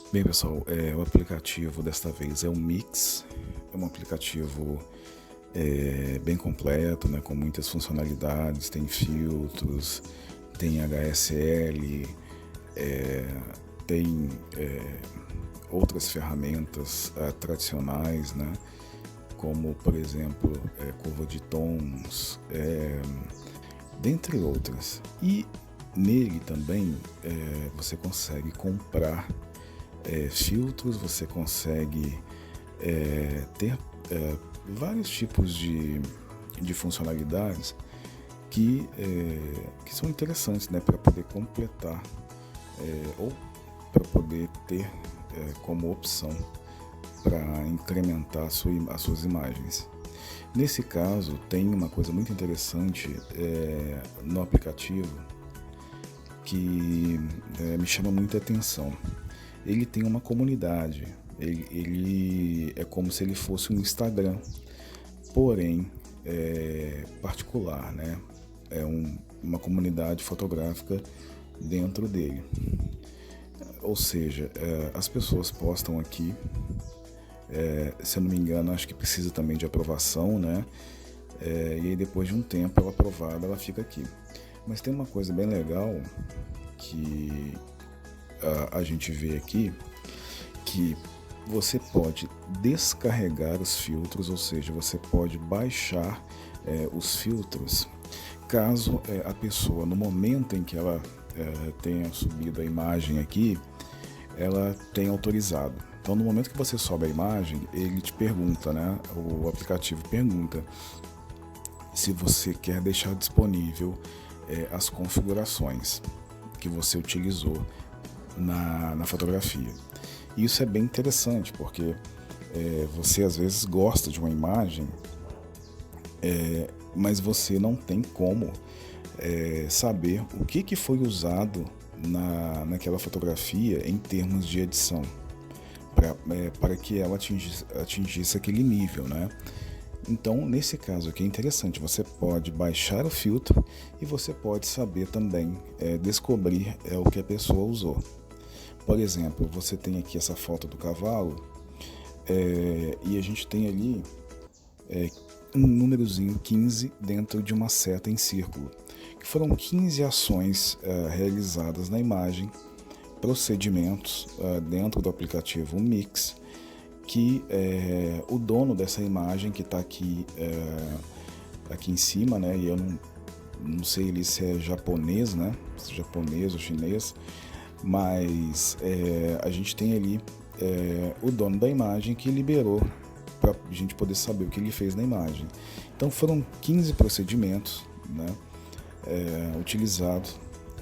Bem, pessoal, o aplicativo desta vez é o Mix. É um aplicativo bem completo, né, com muitas funcionalidades. Tem filtros, tem HSL, é, tem outras ferramentas tradicionais, né, como, por exemplo, curva de tons, dentre outras. E nele também você consegue comprar filtros, você consegue ter vários tipos de funcionalidades que são interessantes, né, para poder completar ou para poder ter como opção para incrementar as suas imagens. Nesse caso, tem uma coisa muito interessante no aplicativo que me chama muita atenção. Ele tem uma comunidade, ele é como se ele fosse um Instagram, porém particular, né? É uma comunidade fotográfica dentro dele. Ou seja, as pessoas postam aqui, se eu não me engano, acho que precisa também de aprovação, né? E aí depois de um tempo ela aprovada, ela fica aqui. Mas tem uma coisa bem legal que a gente vê aqui, que você pode descarregar os filtros, ou seja, você pode baixar os filtros, caso a pessoa, no momento em que ela tenha subido a imagem aqui, ela tenha autorizado. Então, no momento que você sobe a imagem, ele te pergunta, né? O aplicativo pergunta se você quer deixar disponível as configurações que você utilizou na fotografia. E isso é bem interessante, porque você às vezes gosta de uma imagem, mas você não tem como saber o que foi usado naquela fotografia em termos de edição, para que ela atingisse aquele nível, né? Então, nesse caso aqui é interessante, você pode baixar o filtro e você pode saber também, descobrir o que a pessoa usou. Por exemplo, você tem aqui essa foto do cavalo e a gente tem ali um númerozinho 15 dentro de uma seta em círculo, que foram 15 ações realizadas na imagem, procedimentos dentro do aplicativo Mix, que o dono dessa imagem, que está aqui em cima, né, e eu não sei ele se é japonês, né, se é japonês ou chinês, mas a gente tem ali o dono da imagem que liberou para a gente poder saber o que ele fez na imagem. Então foram 15 procedimentos, né, utilizados,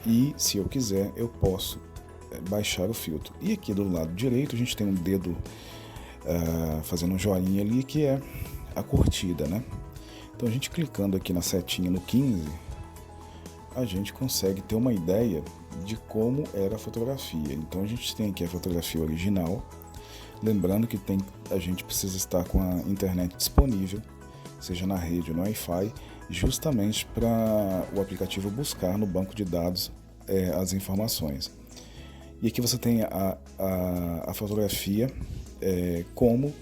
e se eu quiser eu posso baixar o filtro. E aqui do lado direito a gente tem um dedo fazendo um joinha ali, que é a curtida, né? Então a gente clicando aqui na setinha no 15, a gente consegue ter uma ideia de como era a fotografia. Então a gente tem aqui a fotografia original, lembrando que a gente precisa estar com a internet disponível, seja na rede ou no Wi-Fi, justamente para o aplicativo buscar no banco de dados as informações. E aqui você tem a fotografia como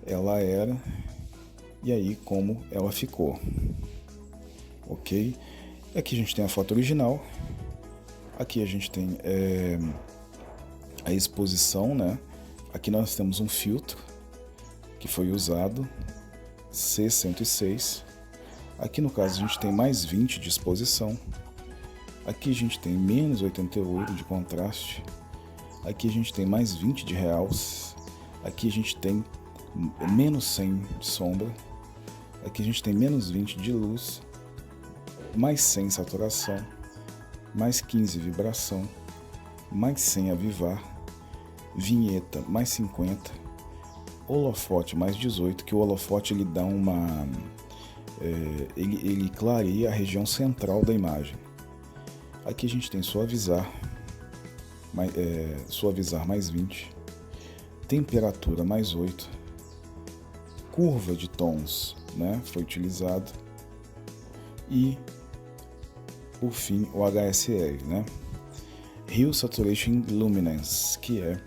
ela era e aí como ela ficou, ok? Aqui a gente tem a foto original, aqui a gente tem a exposição, né? Aqui nós temos um filtro que foi usado, C106. Aqui no caso a gente tem mais 20 de exposição. Aqui a gente tem menos 88 de contraste. Aqui a gente tem mais 20 de realce. Aqui a gente tem menos 100 de sombra. Aqui a gente tem menos 20 de luz. Mais 100 saturação. Mais 15 vibração. Mais 100 avivar. Vinheta mais 50. Holofote mais 18, que o holofote ele dá uma... ele clareia a região central da imagem. Aqui a gente tem suavizar mais 20, temperatura mais 8, curva de tons, né, foi utilizado, e por fim o HSL, né, Hue Saturation Luminance, que é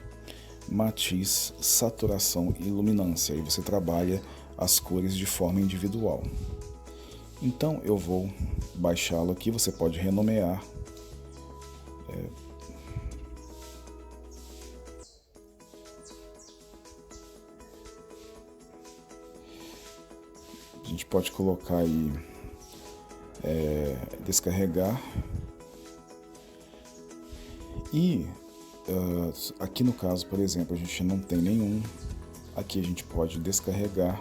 matiz, saturação e luminância. E você trabalha as cores de forma individual. Então eu vou baixá-lo aqui, você pode renomear. A gente pode colocar aí descarregar. E aqui no caso, por exemplo, a gente não tem nenhum. Aqui a gente pode descarregar,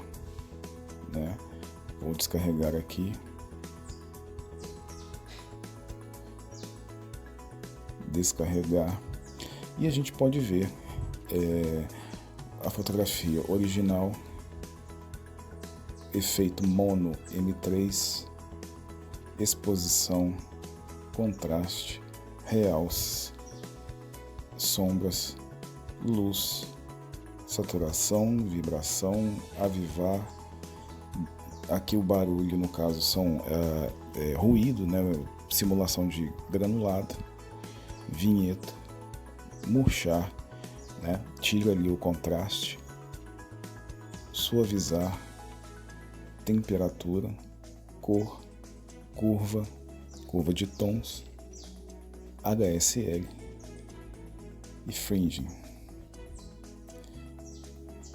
né? Vou descarregar aqui. Descarregar. E a gente pode ver a fotografia original, efeito mono M3, exposição, contraste, realce, sombras, luz, saturação, vibração, avivar. Aqui o barulho, no caso, são ruído, né? Simulação de granulado, vinheta, murchar, né? Tira ali o contraste, suavizar, temperatura, cor, curva de tons, HSL e fringing.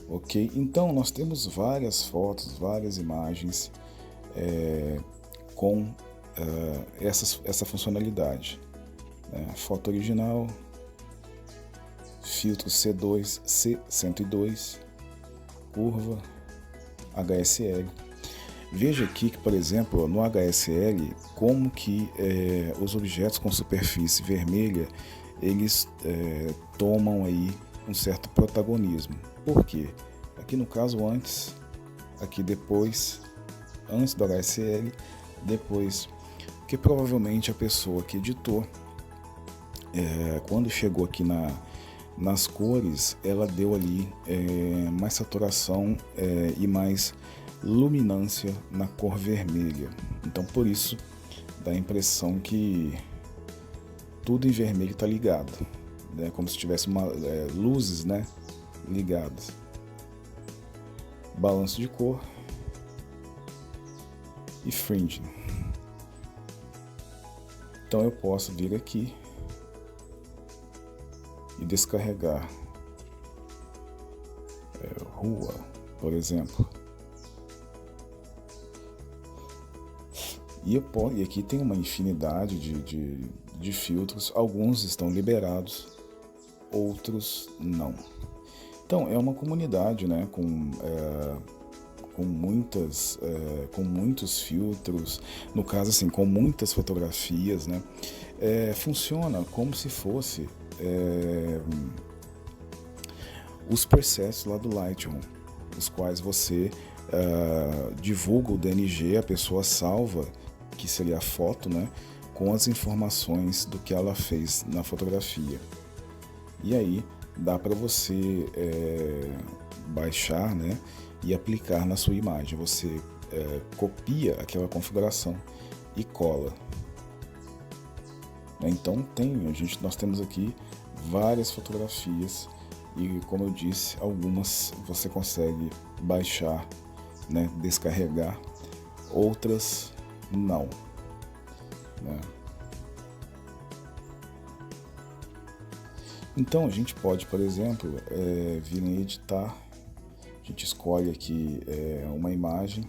Ok? Então nós temos várias fotos, várias imagens com essa funcionalidade. Foto original, filtro C2, C102, curva, HSL. Veja aqui que, por exemplo, no HSL, como que os objetos com superfície vermelha, eles tomam aí um certo protagonismo. Por quê? Aqui no caso antes, aqui depois, antes do HSL, depois, porque provavelmente a pessoa que editou, quando chegou aqui nas cores, ela deu ali mais saturação e mais luminância na cor vermelha. Então por isso dá a impressão que tudo em vermelho está ligado, né? Como se tivesse luzes, né, ligadas. Balanço de cor e fringing. Então eu posso vir aqui e descarregar rua, por exemplo. E aqui tem uma infinidade de filtros, alguns estão liberados, outros não. Então é uma comunidade, né, com muitos filtros, no caso assim, com muitas fotografias, né? Funciona como se fosse os presets lá do Lightroom, os quais você divulga o DNG, a pessoa salva, que seria a foto, né, com as informações do que ela fez na fotografia. E aí dá para você baixar, né, e aplicar na sua imagem. Você copia aquela configuração e cola. Então nós temos aqui várias fotografias e, como eu disse, algumas você consegue baixar, né, descarregar, outras não, né? Então a gente pode, por exemplo, vir em editar, a gente escolhe aqui uma imagem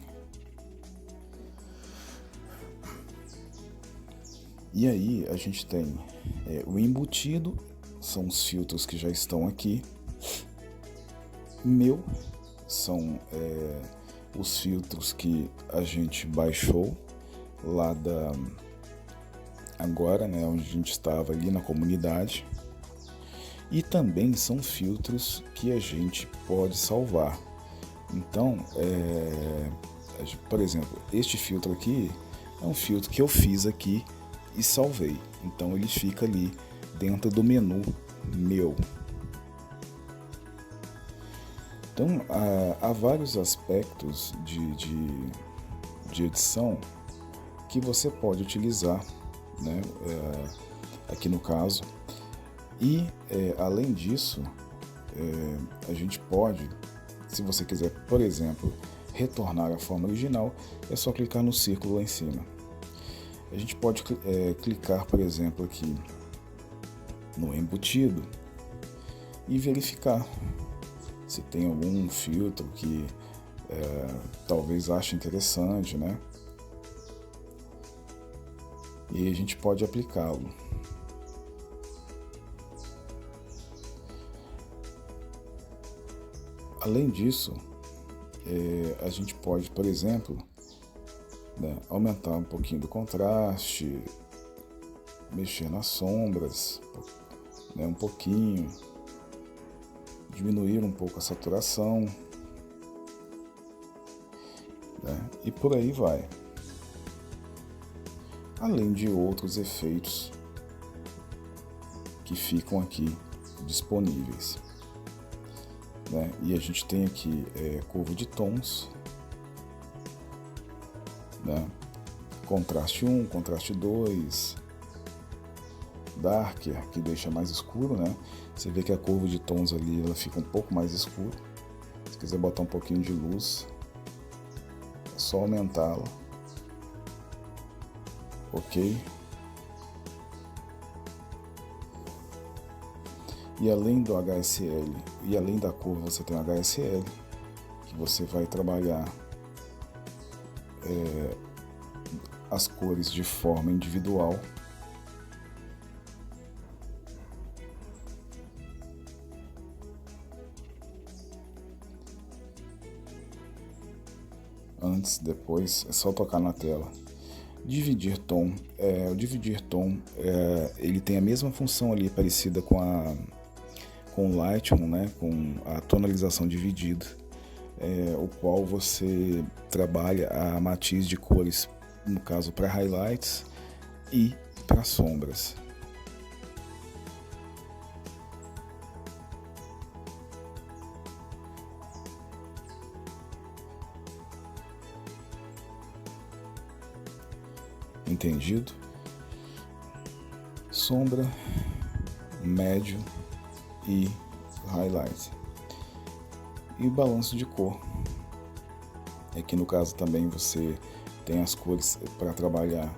e aí a gente tem o embutido, são os filtros que já estão aqui. Meu são os filtros que a gente baixou lá agora, né, onde a gente estava ali na comunidade. E também são filtros que a gente pode salvar. Então, por exemplo, este filtro aqui é um filtro que eu fiz aqui e salvei. Então ele fica ali dentro do menu meu. Então há vários aspectos de edição que você pode utilizar, né, aqui no caso. E além disso, a gente pode, se você quiser, por exemplo, retornar à forma original, é só clicar no círculo lá em cima. A gente pode clicar, por exemplo, aqui no embutido e verificar se tem algum filtro que talvez ache interessante, né? E a gente pode aplicá-lo. Além disso, a gente pode, por exemplo, né, aumentar um pouquinho do contraste, mexer nas sombras, né, um pouquinho, diminuir um pouco a saturação, né, e por aí vai. Além de outros efeitos que ficam aqui disponíveis. Né? E a gente tem aqui curva de tons, né? Contraste 1, contraste 2, Darker, que deixa mais escuro, né? Você vê que a curva de tons ali ela fica um pouco mais escura. Se quiser botar um pouquinho de luz, é só aumentá-la. Ok? E além do HSL e além da curva, você tem o HSL, que você vai trabalhar as cores de forma individual. Antes, depois, é só tocar na tela. Dividir tom, o dividir tom, ele tem a mesma função ali, parecida com o Lightroom, né, com a tonalização dividida, o qual você trabalha a matiz de cores, no caso para highlights e para sombras. Entendido? Sombra, médio e highlight. E balanço de cor. Aqui no caso também você tem as cores para trabalhar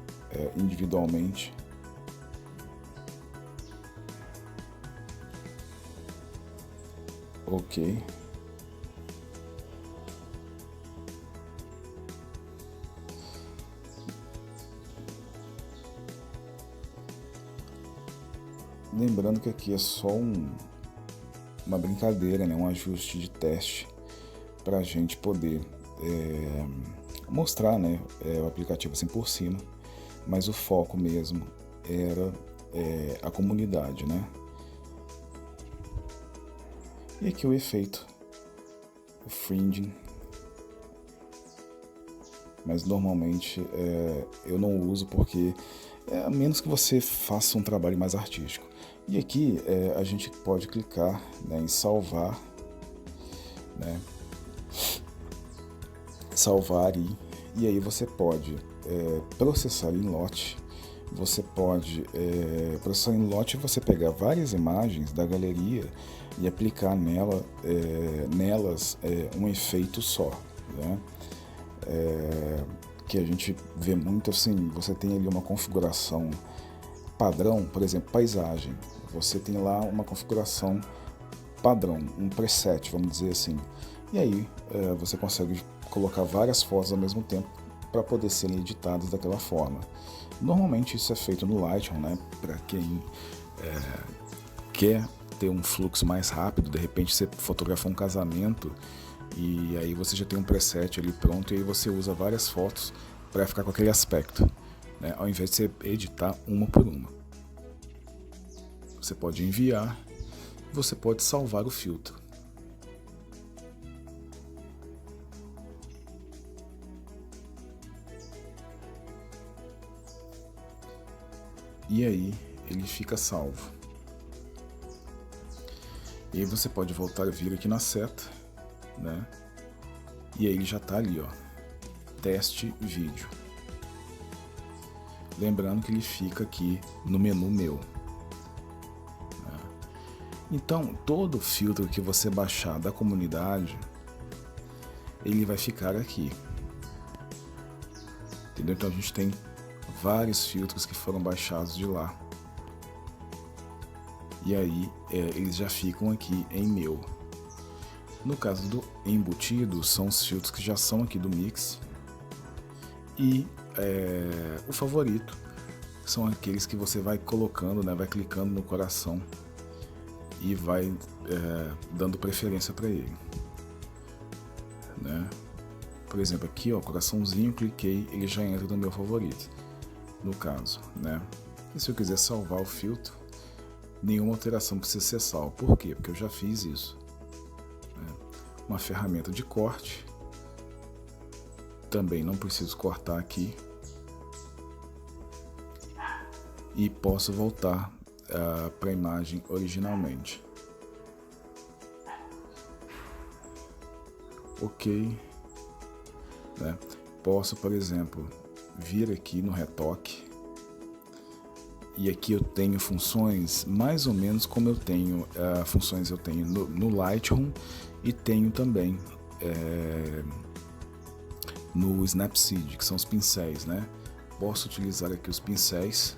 individualmente. Ok. Lembrando que aqui é só uma brincadeira, né? Um ajuste de teste para a gente poder mostrar, né, o aplicativo assim por cima, mas o foco mesmo era a comunidade, né? E aqui o efeito, o fringing, mas normalmente eu não uso porque a menos que você faça um trabalho mais artístico. E aqui a gente pode clicar, né, em salvar, né, salvar e aí você pode processar em lote. Você pode processar em lote e você pegar várias imagens da galeria e aplicar nelas um efeito só, né? Que a gente vê muito assim, você tem ali uma configuração padrão, por exemplo, paisagem. Você tem lá uma configuração padrão, um preset, vamos dizer assim. E aí você consegue colocar várias fotos ao mesmo tempo para poder serem editadas daquela forma. Normalmente isso é feito no Lightroom, né? Para quem quer ter um fluxo mais rápido, de repente você fotografa um casamento e aí você já tem um preset ali pronto e aí você usa várias fotos para ficar com aquele aspecto, né? Ao invés de você editar uma por uma. Você pode enviar, você pode salvar o filtro. E aí ele fica salvo. E aí você pode voltar a vir aqui na seta, né? E aí ele já está ali, ó, teste vídeo. Lembrando que ele fica aqui no menu meu. Então, todo filtro que você baixar da comunidade, ele vai ficar aqui. Entendeu? Então a gente tem vários filtros que foram baixados de lá. E aí eles já ficam aqui em meu. No caso do embutido, são os filtros que já são aqui do Mix. E o favorito são aqueles que você vai colocando, né, vai clicando no coração e vai dando preferência para ele, né? Por exemplo, aqui, ó, coraçãozinho, cliquei, ele já entra no meu favorito, no caso, né? E se eu quiser salvar o filtro, nenhuma alteração precisa ser salva. Por quê? Porque eu já fiz isso, né? Uma ferramenta de corte, também não preciso cortar aqui, e posso voltar para a imagem originalmente. Ok, né? Posso, por exemplo, vir aqui no retoque, e aqui eu tenho funções mais ou menos como eu tenho funções eu tenho no Lightroom, e tenho também no Snapseed, que são os pincéis, né? Posso utilizar aqui os pincéis.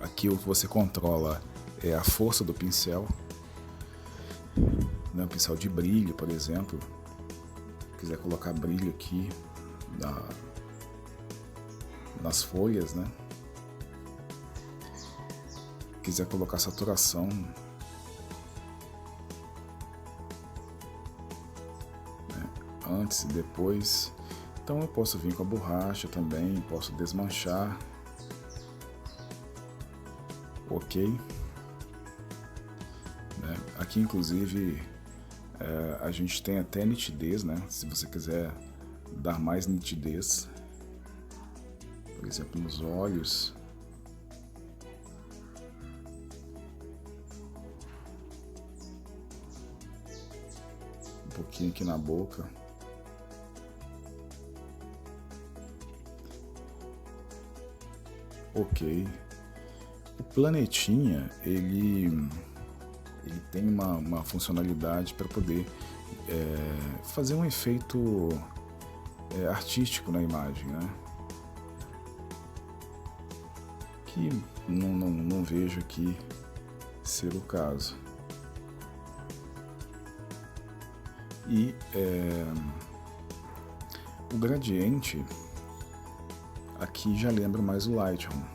Aqui o que você controla é a força do pincel, né? Um pincel de brilho, por exemplo. Se quiser colocar brilho aqui nas folhas, né? Quiser colocar saturação, né? Antes e depois. Então eu posso vir com a borracha também, posso desmanchar. Ok, né? Aqui inclusive a gente tem até nitidez, né? Se você quiser dar mais nitidez, por exemplo, nos olhos, um pouquinho aqui na boca. Ok. O planetinha, ele tem uma funcionalidade para poder fazer um efeito artístico na imagem, né? Que não vejo aqui ser o caso. E o gradiente aqui já lembra mais o Lightroom.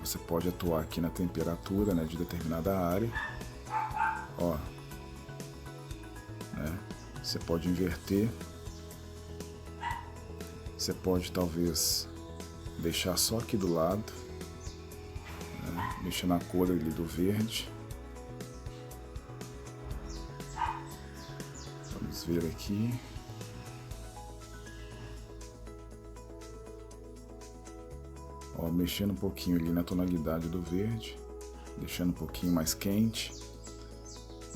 Você pode atuar aqui na temperatura, né, de determinada área. Ó, né? Você pode inverter. Você pode talvez deixar só aqui do lado, né? Mexer na cor ali do verde. Vamos ver aqui. Ó, mexendo um pouquinho ali na tonalidade do verde, deixando um pouquinho mais quente,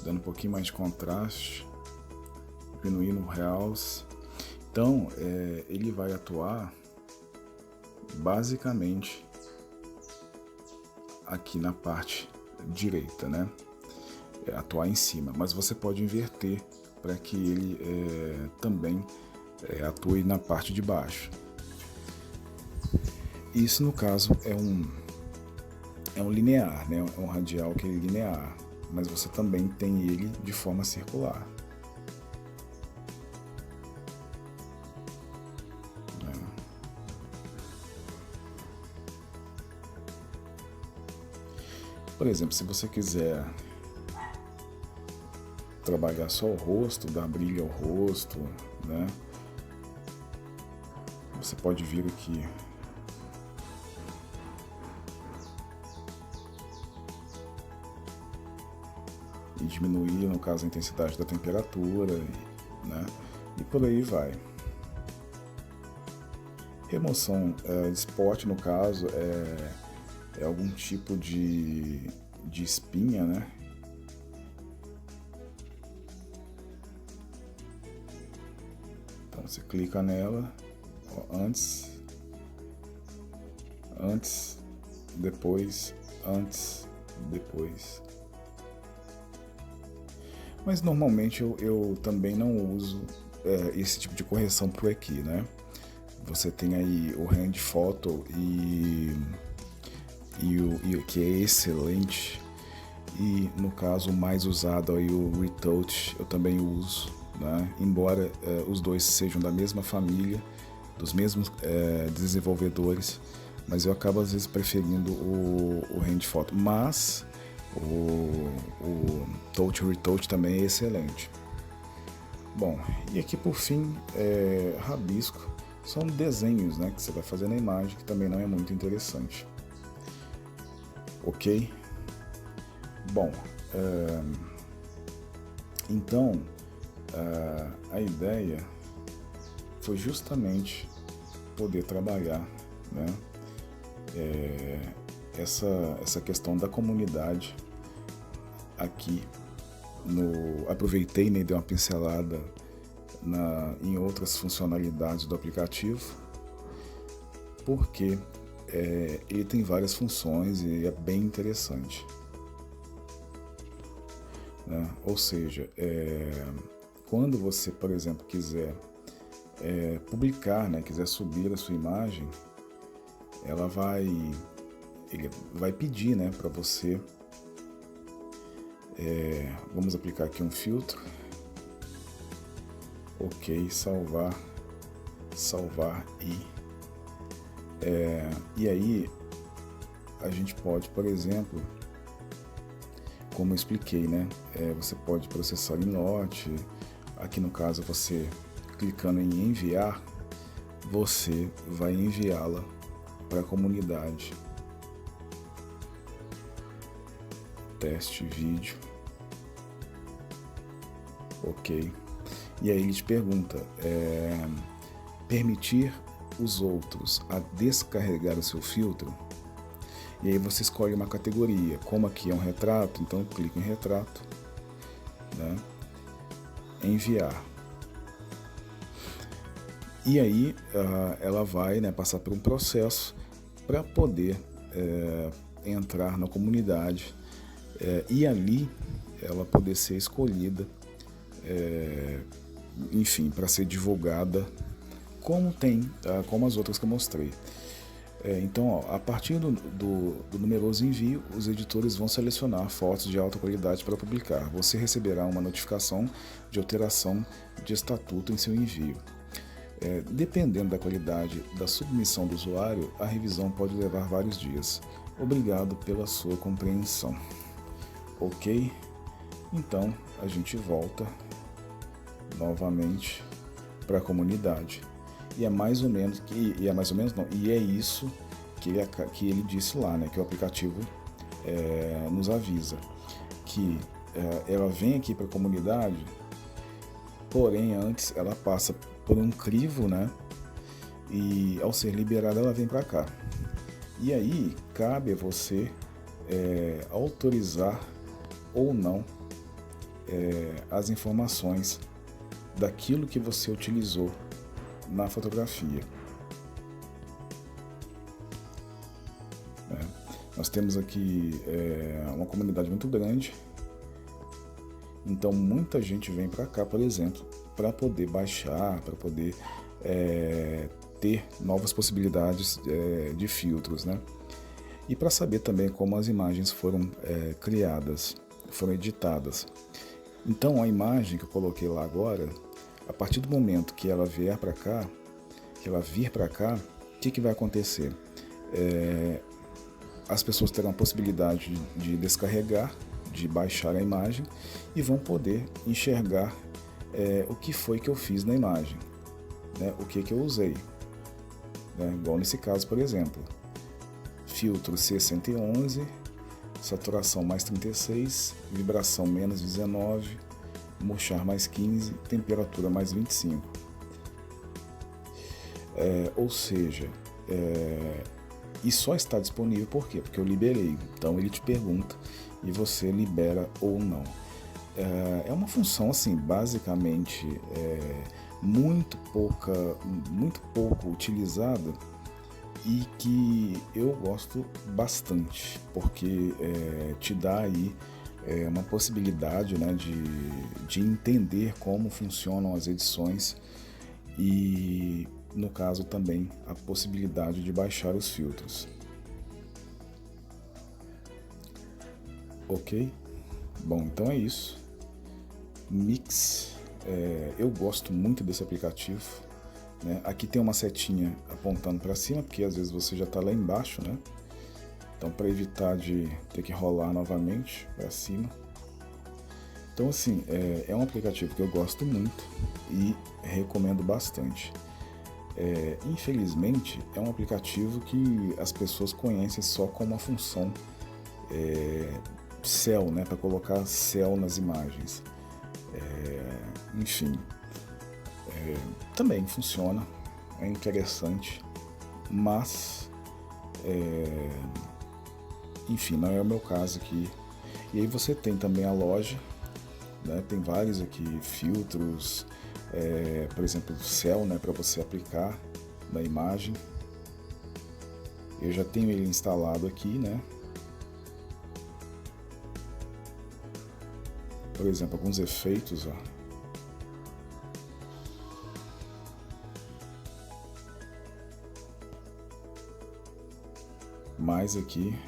dando um pouquinho mais de contraste, diminuindo o realce. Então, ele vai atuar basicamente aqui na parte direita, né? Atuar em cima, mas você pode inverter para que ele também atue na parte de baixo. Isso, no caso, é um linear, né? É um radial que é linear, mas você também tem ele de forma circular. Por exemplo, se você quiser trabalhar só o rosto, dar brilho ao rosto, né? Você pode vir aqui e diminuir, no caso, a intensidade da temperatura, né? E por aí vai. Remoção de spot, no caso, é algum tipo de espinha, né? Então você clica nela, ó, antes, depois, antes, depois. Mas normalmente eu também não uso esse tipo de correção por aqui, né? Você tem aí o Hand Photo que é excelente, e no caso o mais usado aí o Retouch eu também uso, né? Embora os dois sejam da mesma família, dos mesmos desenvolvedores, mas eu acabo às vezes preferindo o Hand Photo, mas o Touch Retouch também é excelente. Bom, e aqui por fim, rabisco, são desenhos, né, que você vai fazer na imagem, que também não é muito interessante. Ok? Bom, então a ideia foi justamente poder trabalhar, né, essa questão da comunidade aqui. Aproveitei, né, e dei uma pincelada em outras funcionalidades do aplicativo, porque ele tem várias funções e é bem interessante, né? Ou seja, quando você, por exemplo, quiser publicar, né, quiser subir a sua imagem, ele vai pedir, né, para você. Vamos aplicar aqui um filtro. Ok, salvar e aí a gente pode, por exemplo, como eu expliquei, né, você pode processar em lote. Aqui no caso, você clicando em enviar, você vai enviá-la para a comunidade. Teste vídeo. Ok. E aí ele te pergunta, permitir os outros a descarregar o seu filtro? E aí você escolhe uma categoria, como aqui é um retrato, então eu clico em retrato, né? Enviar. E aí ela vai, né, passar por um processo para poder entrar na comunidade e ali ela poder ser escolhida, enfim, para ser divulgada como as outras que eu mostrei. Então, ó, a partir do numeroso envio, os editores vão selecionar fotos de alta qualidade para publicar. Você receberá uma notificação de alteração de estatuto em seu envio. Dependendo da qualidade da submissão do usuário, a revisão pode levar vários dias. Obrigado pela sua compreensão. Ok? Então, a gente volta novamente para a comunidade. E é isso que ele disse lá, né? Que o aplicativo nos avisa que ela vem aqui para a comunidade, porém antes ela passa por um crivo, né? E ao ser liberada ela vem para cá. E aí cabe a você autorizar ou não as informações daquilo que você utilizou na fotografia. Nós temos aqui uma comunidade muito grande, então muita gente vem para cá, por exemplo, para poder baixar, para poder ter novas possibilidades de filtros, né? E para saber também como as imagens foram criadas, foram editadas. Então a imagem que eu coloquei lá agora, a partir do momento que ela vir para cá, o que vai acontecer? As pessoas terão a possibilidade de descarregar, de baixar a imagem e vão poder enxergar o que foi que eu fiz na imagem, né? O que eu usei, né? Igual nesse caso, por exemplo, filtro C111, saturação mais 36, vibração menos 19, murchar mais 15, temperatura mais 25. Ou seja, e só está disponível por quê? Porque eu liberei. Então ele te pergunta e você libera ou não. É uma função assim, basicamente muito pouco utilizada, e que eu gosto bastante, porque te dá aí uma possibilidade, né, de entender como funcionam as edições e, no caso, também a possibilidade de baixar os filtros. Ok? Bom, então é isso. Mix, eu gosto muito desse aplicativo, né? Aqui tem uma setinha apontando para cima, porque às vezes você já está lá embaixo, né? Então, para evitar de ter que rolar novamente para cima. Então, assim, é um aplicativo que eu gosto muito e recomendo bastante. Infelizmente, é um aplicativo que as pessoas conhecem só como a função céu, né, para colocar céu nas imagens. Enfim, também funciona, é interessante, mas, enfim, não é o meu caso aqui. E aí você tem também a loja, né, tem vários aqui filtros, por exemplo, céu, né, para você aplicar na imagem. Eu já tenho ele instalado aqui, né? Por exemplo, alguns efeitos, ó. Mais aqui.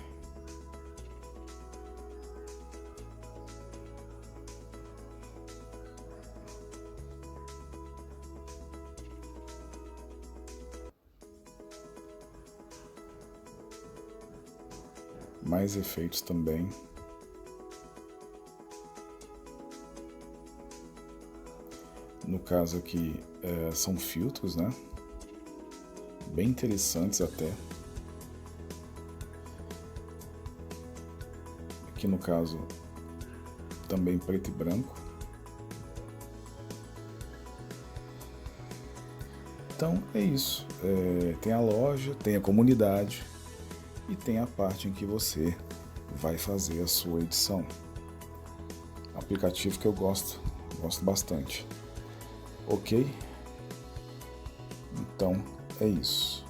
Mais efeitos também. No caso aqui são filtros, né? Bem interessantes até. Aqui no caso também preto e branco. Então é isso. Tem a loja, tem a comunidade e tem a parte em que você vai fazer a sua edição. Aplicativo que eu gosto bastante. Ok? Então é isso.